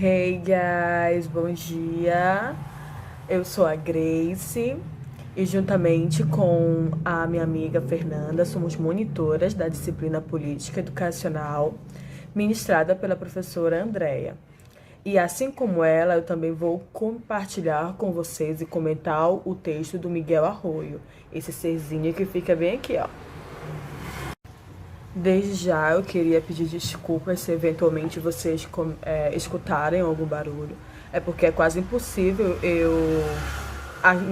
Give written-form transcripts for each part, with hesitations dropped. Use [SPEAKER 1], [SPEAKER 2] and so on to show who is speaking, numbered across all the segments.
[SPEAKER 1] Hey guys, bom dia. Eu sou a Grace e juntamente com a minha amiga Fernanda somos monitoras da disciplina Política Educacional ministrada pela professora Andréia. E assim como ela, eu também vou compartilhar com vocês e comentar o texto do Miguel Arroyo, esse serzinho que fica bem aqui, ó. Desde já eu queria pedir desculpas se eventualmente vocês escutarem algum barulho. É porque é quase impossível eu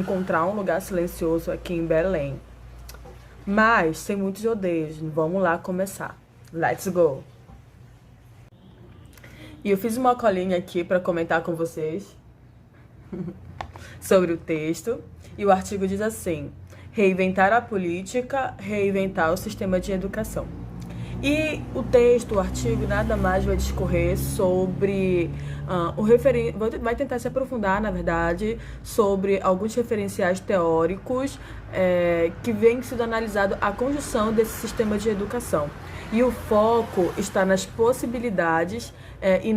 [SPEAKER 1] encontrar um lugar silencioso aqui em Belém. Mas, sem muitos rodeios, vamos lá começar. Let's go! E eu fiz uma colinha aqui para comentar com vocês sobre o texto. E o artigo diz assim: reinventar a política, reinventar o sistema de educação. E o texto, o artigo, nada mais vai discorrer sobre vai tentar se aprofundar, na verdade, sobre alguns referenciais teóricos que vêm sendo analisado a conjunção desse sistema de educação. E o foco está nas possibilidades e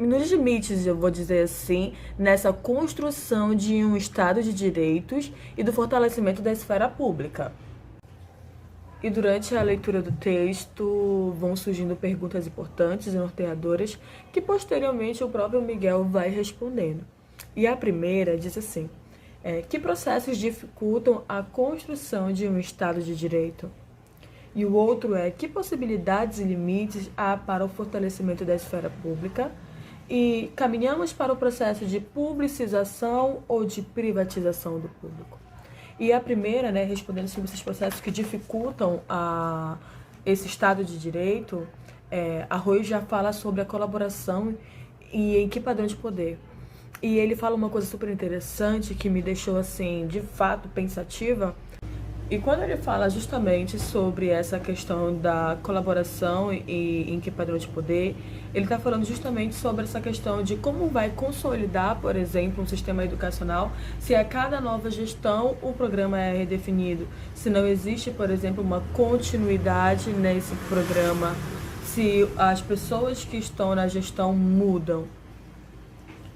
[SPEAKER 1] nos limites, eu vou dizer assim, nessa construção de um Estado de direitos e do fortalecimento da esfera pública. E durante a leitura do texto vão surgindo perguntas importantes e norteadoras que posteriormente o próprio Miguel vai respondendo. E a primeira diz assim: que processos dificultam a construção de um Estado de Direito? E o outro é: que possibilidades e limites há para o fortalecimento da esfera pública? E caminhamos para o processo de publicização ou de privatização do público? E a primeira, respondendo sobre esses processos que dificultam esse Estado de Direito, Arroyo já fala sobre a colaboração e em que padrão de poder. E ele fala uma coisa super interessante que me deixou, assim, de fato pensativa. E quando ele fala justamente sobre essa questão da colaboração e em que padrão de poder, ele está falando justamente sobre essa questão de como vai consolidar, por exemplo, um sistema educacional se a cada nova gestão o programa é redefinido, se não existe, por exemplo, uma continuidade nesse programa, se as pessoas que estão na gestão mudam.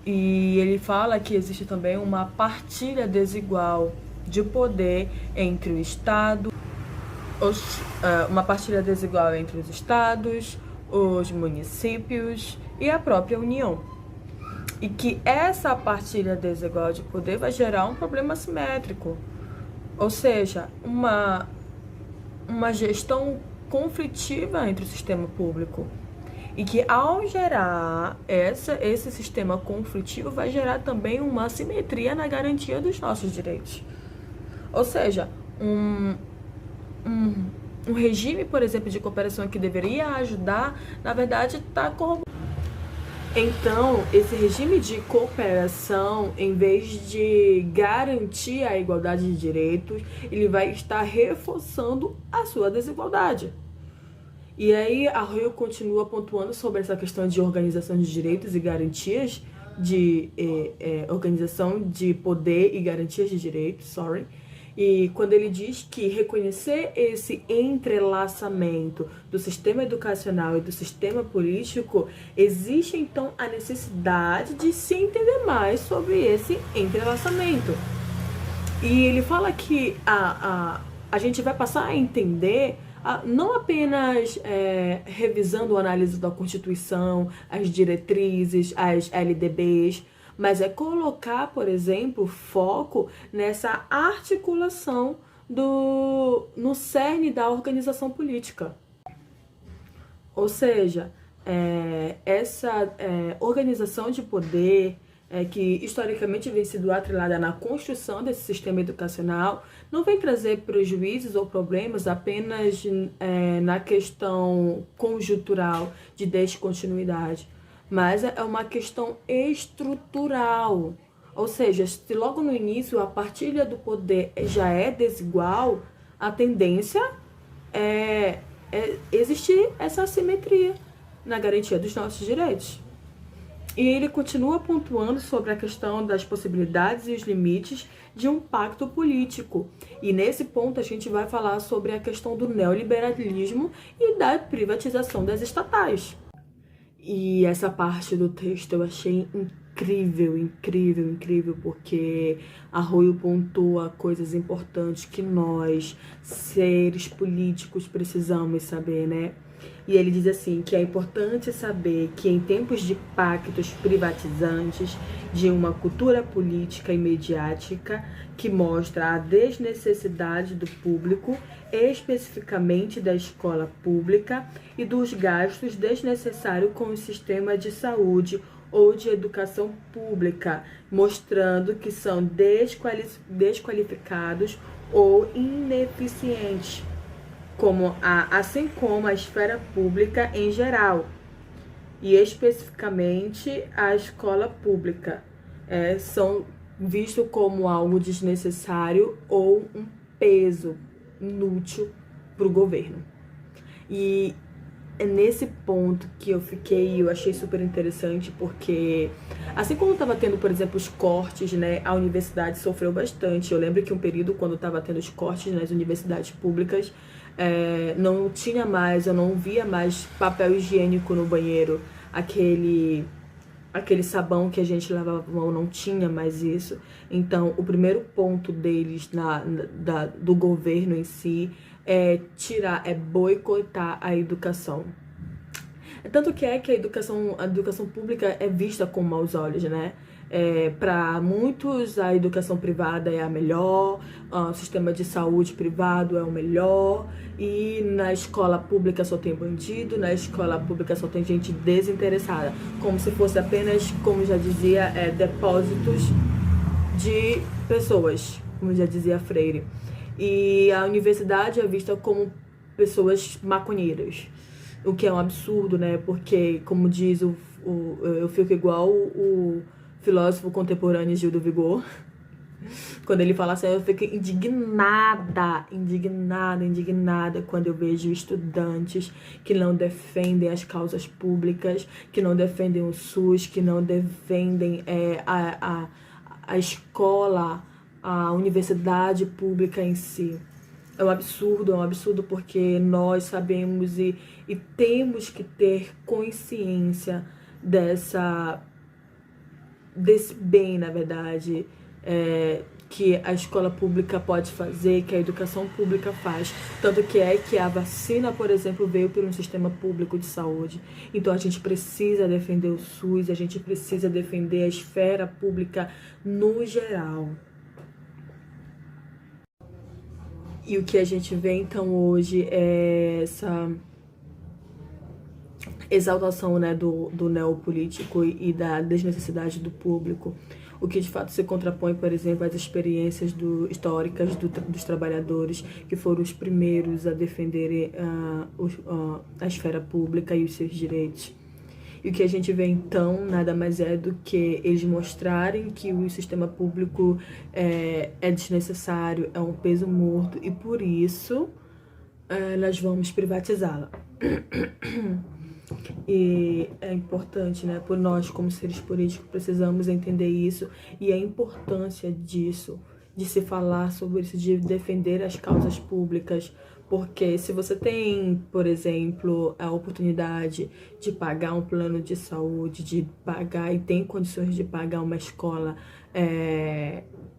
[SPEAKER 1] E ele fala que existe também uma partilha desigual de poder entre o Estado, uma partilha desigual entre os estados, os municípios e a própria União. E que essa partilha desigual de poder vai gerar um problema assimétrico, ou seja, uma gestão conflitiva entre o sistema público. E que ao gerar esse sistema conflitivo vai gerar também uma assimetria na garantia dos nossos direitos. Ou seja, um regime, por exemplo, de cooperação que deveria ajudar, na verdade, está corroborando. Então, esse regime de cooperação, em vez de garantir a igualdade de direitos, ele vai estar reforçando a sua desigualdade. E aí, Arroyo continua pontuando sobre essa questão de organização de direitos e garantias, de organização de poder e garantias de direitos, E quando ele diz que reconhecer esse entrelaçamento do sistema educacional e do sistema político, existe então a necessidade de se entender mais sobre esse entrelaçamento. E ele fala que a gente vai passar a entender não apenas revisando a análise da Constituição, as diretrizes, as LDBs, mas é colocar, por exemplo, foco nessa articulação no cerne da organização política. Ou seja, essa organização de poder que historicamente vem sido atrelada na construção desse sistema educacional, não vem trazer prejuízos ou problemas apenas na questão conjuntural de descontinuidade, mas é uma questão estrutural. Ou seja, se logo no início a partilha do poder já é desigual, a tendência é existir essa assimetria na garantia dos nossos direitos. E ele continua pontuando sobre a questão das possibilidades e os limites de um pacto político. E nesse ponto a gente vai falar sobre a questão do neoliberalismo e da privatização das estatais. E essa parte do texto eu achei incrível, incrível, incrível, porque Arroyo pontua coisas importantes que nós, seres políticos, precisamos saber, né? E ele diz assim, que é importante saber que em tempos de pactos privatizantes, de uma cultura política e mediática que mostra a desnecessidade do público, especificamente da escola pública, e dos gastos desnecessários com o sistema de saúde ou de educação pública, mostrando que são desqualificados ou ineficientes, assim como a esfera pública em geral, e especificamente a escola pública, são vistos como algo desnecessário ou um peso inútil para o governo. E é nesse ponto que eu achei super interessante, porque assim como estava tendo, por exemplo, os cortes, né, a universidade sofreu bastante. Eu lembro que um período, quando estava tendo os cortes nas universidades públicas, não tinha mais, eu não via mais papel higiênico no banheiro, aquele sabão que a gente lavava a mão, não tinha mais isso. Então, o primeiro ponto deles, do governo em si, é boicotar a educação. Tanto que a educação pública é vista com maus olhos, né? Para muitos, a educação privada é a melhor, o sistema de saúde privado é o melhor, e na escola pública só tem bandido, na escola pública só tem gente desinteressada, como se fosse apenas, como já dizia, depósitos de pessoas, como já dizia Freire. E a universidade é vista como pessoas maconheiras, o que é um absurdo, né? Porque, como diz eu fico igual o filósofo contemporâneo Gil do Vigor. Quando ele fala assim, eu fico indignada quando eu vejo estudantes que não defendem as causas públicas, que não defendem o SUS, que não defendem a escola, a universidade pública em si. É um absurdo porque nós sabemos e temos que ter consciência desse bem, na verdade, que a escola pública pode fazer, que a educação pública faz. Tanto que a vacina, por exemplo, veio por um sistema público de saúde. Então a gente precisa defender o SUS, a gente precisa defender a esfera pública no geral. E o que a gente vê então hoje é essa exaltação, né, do neopolítico e da desnecessidade do público, o que de fato se contrapõe, por exemplo, às experiências históricas dos trabalhadores, que foram os primeiros a defenderem a esfera pública e os seus direitos. E o que a gente vê então nada mais é do que eles mostrarem que o sistema público é desnecessário, é um peso morto, e por isso nós vamos privatizá-la. E é importante, né, por nós como seres políticos precisamos entender isso e a importância disso, de se falar sobre isso, de defender as causas públicas. Porque se você tem, por exemplo, a oportunidade de pagar um plano de saúde, de pagar e tem condições de pagar uma escola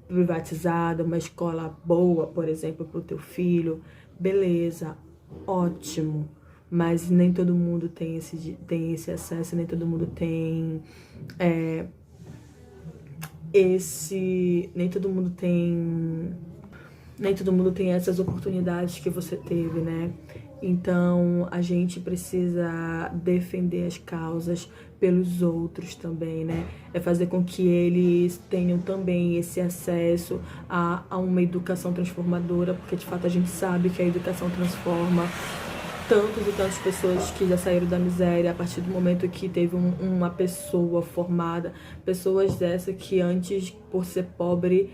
[SPEAKER 1] privatizada, uma escola boa, por exemplo, para o teu filho, beleza, ótimo. Mas nem todo mundo tem esse acesso, nem todo mundo tem nem todo mundo tem essas oportunidades que você teve, né? Então, a gente precisa defender as causas pelos outros também, né? É fazer com que eles tenham também esse acesso a uma educação transformadora, porque de fato a gente sabe que a educação transforma tantas e tantas pessoas que já saíram da miséria a partir do momento que teve uma pessoa formada. Pessoas dessas que antes, por ser pobre,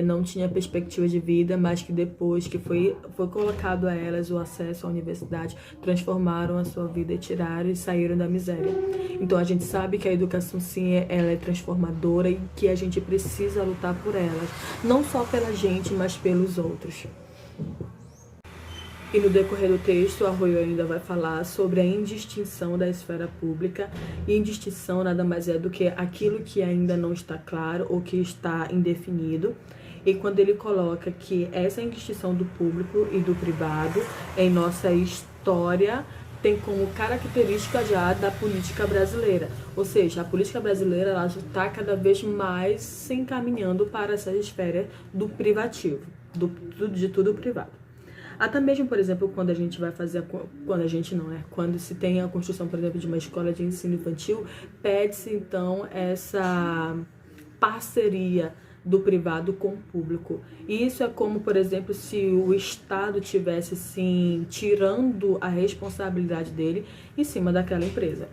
[SPEAKER 1] não tinha perspectiva de vida, mas que depois que foi colocado a elas o acesso à universidade, transformaram a sua vida, tiraram e saíram da miséria. Então a gente sabe que a educação sim, ela é transformadora e que a gente precisa lutar por elas. Não só pela gente, mas pelos outros. E no decorrer do texto, Arroyo ainda vai falar sobre a indistinção da esfera pública. E indistinção nada mais é do que aquilo que ainda não está claro ou que está indefinido. E quando ele coloca que essa indistinção do público e do privado em nossa história tem como característica já da política brasileira. Ou seja, a política brasileira ela está cada vez mais se encaminhando para essa esfera do privativo, de tudo privado. Até mesmo, por exemplo, quando a gente vai fazer, quando se tem a construção, por exemplo, de uma escola de ensino infantil, pede-se então essa parceria do privado com o público. E isso é como, por exemplo, se o Estado tivesse, sim, tirando a responsabilidade dele em cima daquela empresa.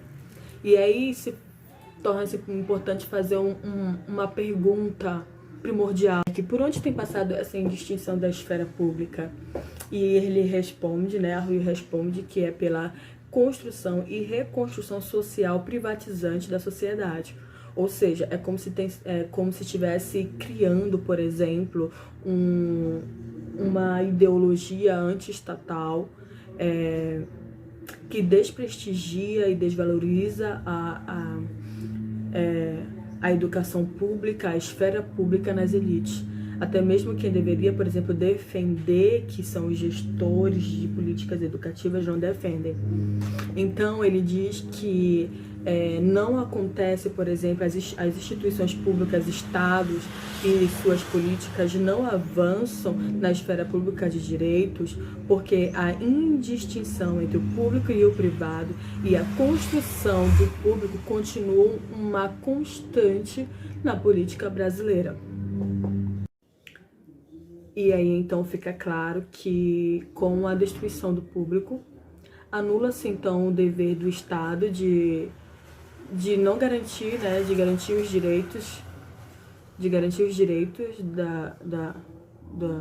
[SPEAKER 1] E aí se torna-se importante fazer uma pergunta primordial, que por onde tem passado essa indistinção da esfera pública? E ele responde, né, Arroyo responde que é pela construção e reconstrução social privatizante da sociedade. Ou seja, é como se estivesse criando, por exemplo, uma ideologia anti-estatal que desprestigia e desvaloriza a educação pública, a esfera pública nas elites. Até mesmo quem deveria, por exemplo, defender, que são os gestores de políticas educativas, não defendem. Então, ele diz que não acontece, por exemplo, as instituições públicas, estados e suas políticas não avançam na esfera pública de direitos, porque a indistinção entre o público e o privado e a construção do público continuam uma constante na política brasileira. E aí, então, fica claro que, com a destruição do público, anula-se, então, o dever do Estado de não garantir, né, de garantir os direitos,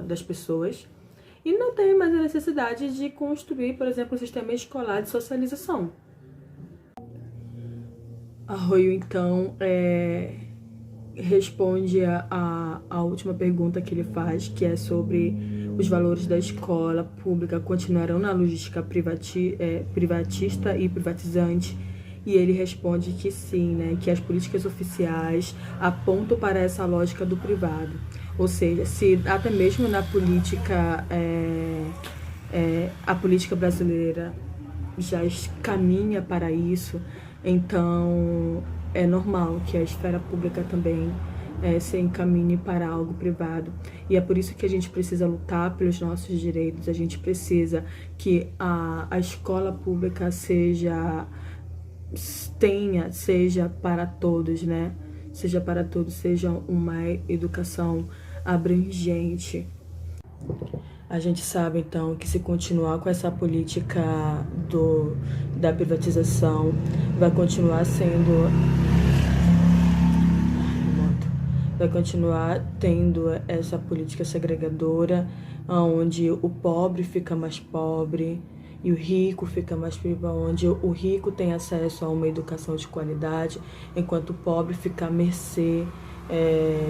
[SPEAKER 1] das pessoas. E não tem mais a necessidade de construir, por exemplo, um sistema escolar de socialização. Arroyo, então, responde a última pergunta que ele faz, que é sobre os valores da escola pública continuarão na logística privatista e privatizante, e ele responde que sim, né, que as políticas oficiais apontam para essa lógica do privado. Ou seja, se até mesmo na política, a política brasileira já caminha para isso, então é normal que a esfera pública também se encaminhe para algo privado. E é por isso que a gente precisa lutar pelos nossos direitos, a gente precisa que a escola pública seja para todos, né? Seja para todos, seja uma educação abrangente. A gente sabe, então, que se continuar com essa política da privatização, vai continuar tendo essa política segregadora, onde o pobre fica mais pobre e o rico fica mais rico, onde o rico tem acesso a uma educação de qualidade, enquanto o pobre fica à mercê,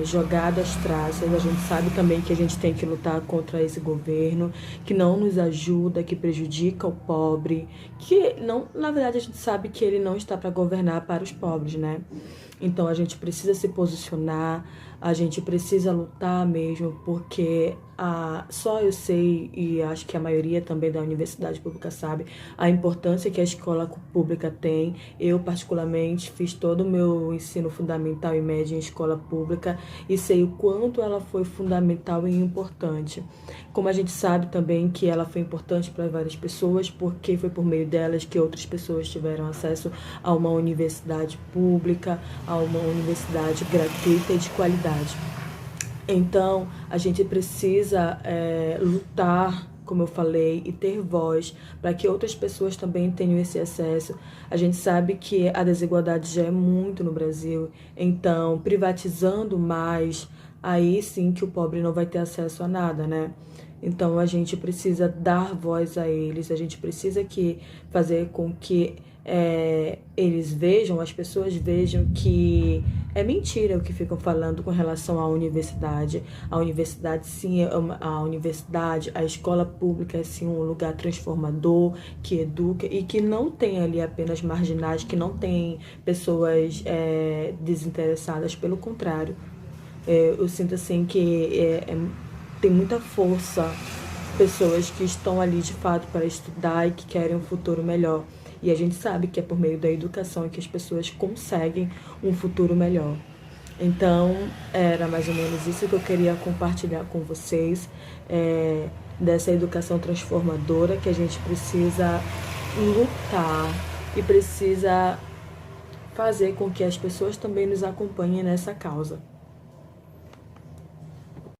[SPEAKER 1] jogado às traças. A gente sabe também que a gente tem que lutar contra esse governo, que não nos ajuda, que prejudica o pobre, que não, na verdade a gente sabe que ele não está para governar para os pobres, né? Então a gente precisa se posicionar, a gente precisa lutar mesmo, porque só eu sei, e acho que a maioria também da universidade pública sabe, a importância que a escola pública tem. Eu, particularmente, fiz todo o meu ensino fundamental e médio em escola pública e sei o quanto ela foi fundamental e importante. Como a gente sabe também que ela foi importante para várias pessoas, porque foi por meio delas que outras pessoas tiveram acesso a uma universidade pública, a uma universidade gratuita e de qualidade. Então, a gente precisa lutar, como eu falei, e ter voz para que outras pessoas também tenham esse acesso. A gente sabe que a desigualdade já é muito no Brasil, então, privatizando mais, aí sim que o pobre não vai ter acesso a nada, né? Então a gente precisa dar voz a eles, a gente precisa fazer com que eles vejam, as pessoas vejam que é mentira o que ficam falando com relação à universidade. A universidade, sim, a universidade, a escola pública é sim um lugar transformador, que educa e que não tem ali apenas marginais, que não tem pessoas desinteressadas, pelo contrário. Eu sinto assim que tem muita força, pessoas que estão ali de fato para estudar e que querem um futuro melhor. E a gente sabe que é por meio da educação que as pessoas conseguem um futuro melhor. Então, era mais ou menos isso que eu queria compartilhar com vocês, dessa educação transformadora que a gente precisa lutar e precisa fazer com que as pessoas também nos acompanhem nessa causa.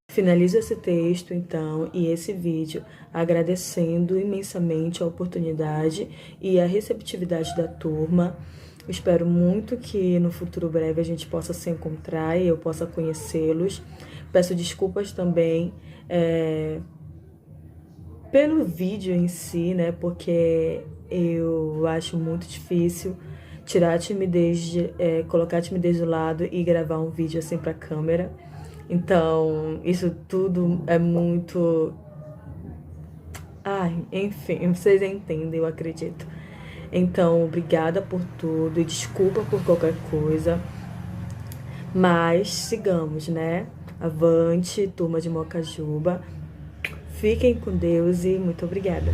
[SPEAKER 1] Finalizo esse texto, então, e esse vídeo agradecendo imensamente a oportunidade e a receptividade da turma. Espero muito que no futuro breve a gente possa se encontrar e eu possa conhecê-los. Peço desculpas também pelo vídeo em si, né? Porque eu acho muito difícil tirar a timidez, colocar a timidez do lado e gravar um vídeo assim pra câmera. Então, isso tudo é muito... Ai, enfim, vocês entendem, eu acredito. Então, obrigada por tudo e desculpa por qualquer coisa. Mas sigamos, né? Avante, turma de Mocajuba. Fiquem com Deus e muito obrigada.